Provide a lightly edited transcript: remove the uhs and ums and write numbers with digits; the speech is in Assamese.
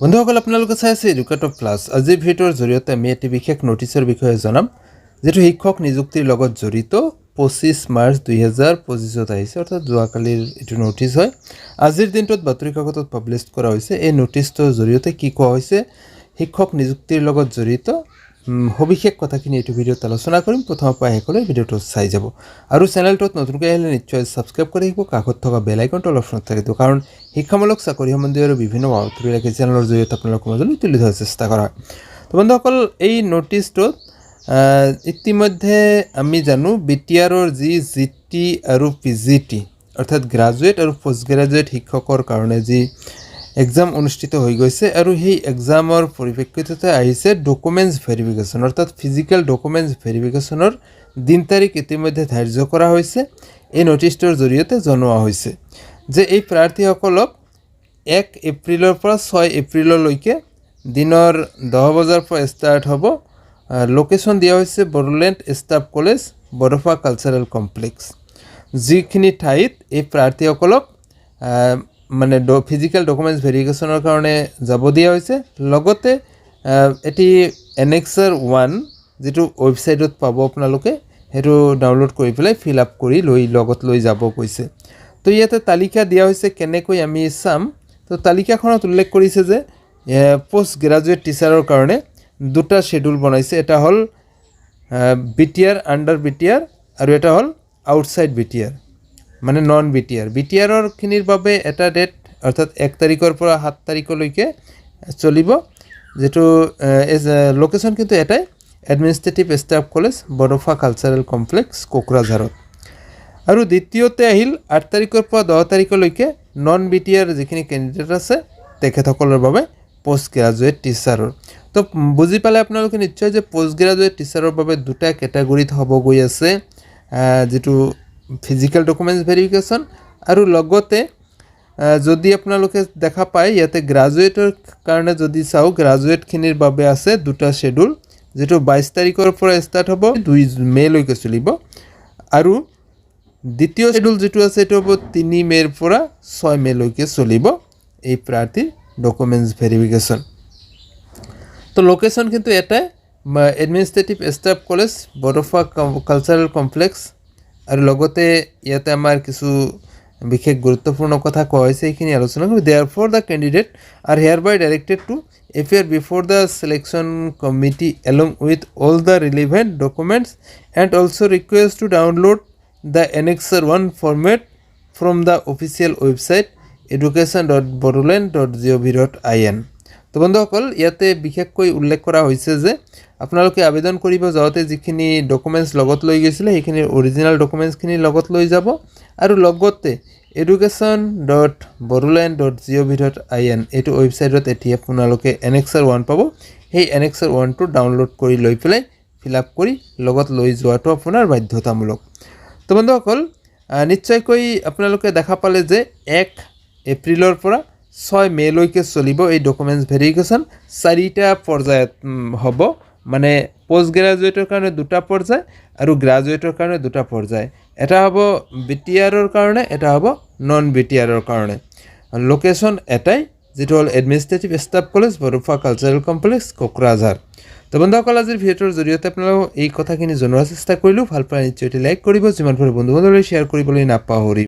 বন্ধুসকল আপোনালোকে চাই আছে এডুকেটৰ প্লাছ। আজিৰ ভিডিঅ'ৰ জৰিয়তে আমি এটি বিশেষ নটিচৰ বিষয়ে জনাম, যেটো শিক্ষক নিযুক্তিৰ লগত জড়িত 25 মাৰ্চ 2025 আহিছে, অৰ্থাৎ যোৱাকালিৰ এটো নটিচ হয়। আজিৰ দিনটোত বাতৰি কাকতত পাব্লিছ কৰা হৈছে। এই নটিচটোৰ জৰিয়তে কি কোৱা হৈছে, শিক্ষক নিযুক্তিৰ লগত জড়িত সবিশেষ কথাখিনি এইটো ভিডিঅ'ত আলোচনা কৰিম। প্ৰথমৰ পৰা শেষলৈ ভিডিঅ'টো চাই যাব আৰু চেনেলটোত নতুনকৈ আহিলে নিশ্চয় সাবস্ক্ৰাইব কৰি ৰাখিব, কাষত থকা বেল আইকনটো অপশ্যনত থাকিব, কাৰণ শিক্ষামূলক চাকৰি সম্বন্ধীয় আৰু বিভিন্ন বাতৰি ৰাখি চেনেলৰ জৰিয়তে আপোনালোকৰ মাজলৈ তুলি ধৰাৰ চেষ্টা কৰা হয়। তো বন্ধুসকল, এই নটিচটোত ইতিমধ্যে আমি জানো বিটিআৰৰ যি জিটি আৰু পিজিটি অৰ্থাৎ গ্ৰাজুৱেট আৰু পোষ্ট গ্ৰাজুৱেট শিক্ষকৰ কাৰণে যি এক্সাম অনুষ্ঠিত হৈ গৈছে, আৰু সেই এক্সামৰ পৰিপ্ৰেক্ষিততে আহিছে ডকুমেণ্টছ ভেৰিফিকেশ্যন, অৰ্থাৎ ফিজিকেল ডকুমেণ্টছ ভেৰিফিকেশ্যনৰ দিন তাৰিখ ইতিমধ্যে ধাৰ্য কৰা হৈছে। এই নটিচটোৰ জৰিয়তে জনোৱা হৈছে যে এই প্ৰাৰ্থীসকলক 1 এপ্ৰিলৰ পৰা 6 এপ্ৰিললৈকে দিনৰ 10 বজাৰ পৰা ষ্টাৰ্ট হ'ব। লোকেশ্যন দিয়া হৈছে Bodoland staff college, Bodofa cultural complex, যিখিনি ঠাইত এই প্ৰাৰ্থীসকলক মানে ফিজিকেল ডকুমেণ্টছ ভেৰিফিকেশ্যনৰ কাৰণে যাব দিয়া হৈছে। লগতে এটি এনেক্সাৰ 1 যিটো ৱেবছাইটত পাব আপোনালোকে, সেইটো ডাউনলোড কৰি পেলাই ফিল আপ কৰি লগত লৈ যাব কৈছে। তো ইয়াতে তালিকা দিয়া হৈছে, কেনেকৈ আমি চাম। তো তালিকাখনত উল্লেখ কৰিছে যে পোষ্ট গ্ৰাজুৱেট টিচাৰৰ কাৰণে দুটা শ্বেডিউল বনাইছে। এটা হ'ল বিটিআৰ, আণ্ডাৰ বিটিআৰ, আৰু এটা হ'ল আউটছাইড বিটিআৰ, মানে নন বিটিআৰ। বিটিআৰৰ খিনিৰ বাবে এটা ডেট, অৰ্থাৎ 1 তাৰিখৰ পৰা 7 তাৰিখলৈকে চলিব, যেটো লোকেশ্যন কিন্তু এটাই, administrative staff college, Bodofa cultural complex, কোকৰাঝাৰত। আৰু দ্বিতীয়তে আহিল 8 তাৰিখৰ পৰা 10 তাৰিখলৈকে নন বিটিআৰ যিখিনি কেণ্ডিডেট আছে তেখেতসকলৰ বাবে পোষ্ট গ্ৰাজুৱেট টিচাৰৰ। তো বুজি পালে আপোনালোকে নিশ্চয় যে পোষ্ট গ্ৰাজুৱেট টিচাৰৰ বাবে দুটা কেটাগৰীত হ'ব গৈ আছে, যেটো ফিজিকেল ডকুমেণ্টছ ভেৰিফিকেশ্যন, আৰু লগতে যদি আপোনালোকে দেখা পায় ইয়াতে গ্ৰাজুৱেটৰ কাৰণে যদি চাওঁ, গ্ৰাজুৱেটখিনিৰ বাবে আছে দুটা শ্বেডিউল, যেটো 22 তাৰিখৰ পৰা ষ্টাৰ্ট হ'ব, 2 মে'লৈকে চলিব। আৰু দ্বিতীয় শ্বেডিউল যিটো আছে এইটো হ'ব 3 মে'ৰ পৰা 6 মে'লৈকে চলিব এই প্ৰাৰ্থীৰ ডকুমেণ্টছ ভেৰিফিকেশ্যন। তো লোকেশ্যন কিন্তু এটাই, administrative staff college, Bodofa cultural complex. আৰু লগতে ইয়াতে আমাৰ কিছু বিশেষ গুৰুত্বপূৰ্ণ কথা কোৱা হৈছে, এইখিনি আলোচনা কৰিম। Therefore the candidate are hereby directed to appear before the selection committee along with all the relevant documents and also request to download the annexer 1 format from the official website education.bodoland.gov.in. তো বন্ধুসকল, ইয়াতে বিশেষকৈ উল্লেখ কৰা হৈছে যে আপোনালোকে আবেদন কৰিব যাওঁতে যিখিনি ডকুমেণ্টছ লগত লৈ গৈছিলে সেইখিনি অৰিজিনেল ডকুমেণ্টছখিনি লগত লৈ যাব, আৰু লগতে education.bodoland.gov.in এইটো ৱেবছাইটত এতিয়া আপোনালোকে এনেক্সাৰ 1 পাব। সেই এনেক্সাৰ 1টো ডাউনলোড কৰি লৈ পেলাই ফিল আপ কৰি লগত লৈ যোৱাটো আপোনাৰ বাধ্যতামূলক। তো বন্ধুসকল, নিশ্চয়কৈ আপোনালোকে দেখা পালে যে 1 এপ্ৰিলৰ পৰা 6 মে'লৈকে চলিব এই ডকুমেণ্টছ ভেৰিফিকেশ্যন। 4টা পৰ্যায়ত হ'ব, মানে পোষ্ট গ্ৰাজুৱেটৰ কাৰণে 2টা পৰ্যায় আৰু গ্ৰাজুৱেটৰ কাৰণে 2টা পৰ্যায়। এটা হ'ব বিটিআৰৰ কাৰণে, এটা হ'ব নন বিটিআৰৰ কাৰণে। লোকেশ্যন এটাই, যেটো হ'ল administrative staff college, Bodofa cultural complex, Kokrajhar. তো বন্ধুসকল, আজিৰ ভিডিঅ'ৰ জৰিয়তে আপোনালোকক এই কথাখিনি জনোৱাৰ চেষ্টা কৰিলোঁ। ভাল পালে নিশ্চয় লাইক কৰিব, যিমান পাৰে বন্ধু বান্ধৱীলৈ শ্বেয়াৰ কৰিবলৈ নাপাহৰিব।